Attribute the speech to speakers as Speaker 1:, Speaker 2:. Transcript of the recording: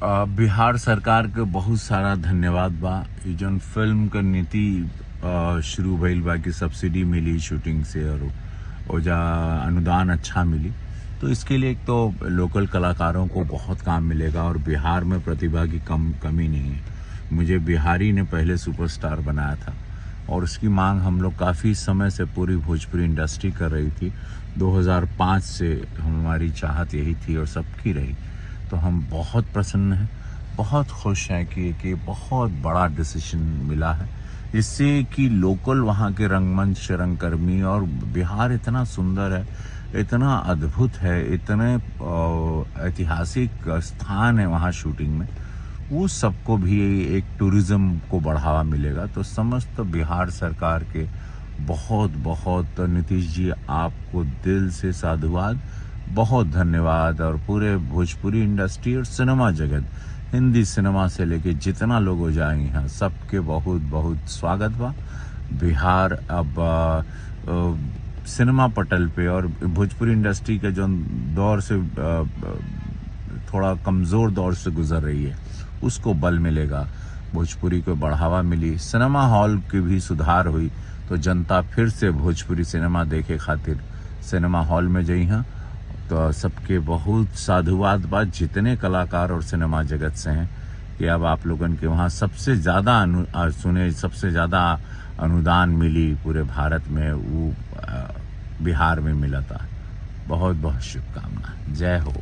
Speaker 1: बिहार सरकार के बहुत सारा धन्यवाद बा। ई जौन फिल्म क नीति शुरू भइल बा कि सब्सिडी मिली शूटिंग से और ओजा अनुदान अच्छा मिली, तो इसके लिए एक तो लोकल कलाकारों को बहुत काम मिलेगा और बिहार में प्रतिभा की कमी नहीं है। मुझे बिहारी ने पहले सुपरस्टार बनाया था और उसकी मांग हम लोग काफ़ी समय से पूरी भोजपुरी इंडस्ट्री कर रही थी। 2005 से हमारी चाहत यही थी और सबकी रही। तो हम बहुत प्रसन्न हैं, बहुत खुश हैं कि बहुत बड़ा डिसीजन मिला है, इससे कि लोकल वहाँ के रंगमंच रंगकर्मी और बिहार इतना सुंदर है, इतना अद्भुत है, इतने ऐतिहासिक स्थान है वहाँ शूटिंग में, वो सबको भी एक टूरिज्म को बढ़ावा मिलेगा। तो समस्त बिहार सरकार के बहुत बहुत नीतीश जी आपको दिल से साधुवाद, बहुत धन्यवाद। और पूरे भोजपुरी इंडस्ट्री और सिनेमा जगत, हिंदी सिनेमा से लेके जितना लोग हो जाए यहाँ, सबके बहुत बहुत स्वागत बा। बिहार अब सिनेमा पटल पे और भोजपुरी इंडस्ट्री के जो दौर से थोड़ा कमज़ोर दौर से गुजर रही है, उसको बल मिलेगा, भोजपुरी को बढ़ावा मिली, सिनेमा हॉल की भी सुधार हुई, तो जनता फिर से भोजपुरी सिनेमा देखे खातिर सिनेमा हॉल में जई हैं। तो सबके बहुत साधुवाद बा, जितने कलाकार और सिनेमा जगत से हैं, कि अब आप लोगन के वहाँ सबसे ज़्यादा सबसे ज़्यादा अनुदान मिली पूरे भारत में, वो बिहार में मिला था। बहुत बहुत शुभकामनाएं। जय हो।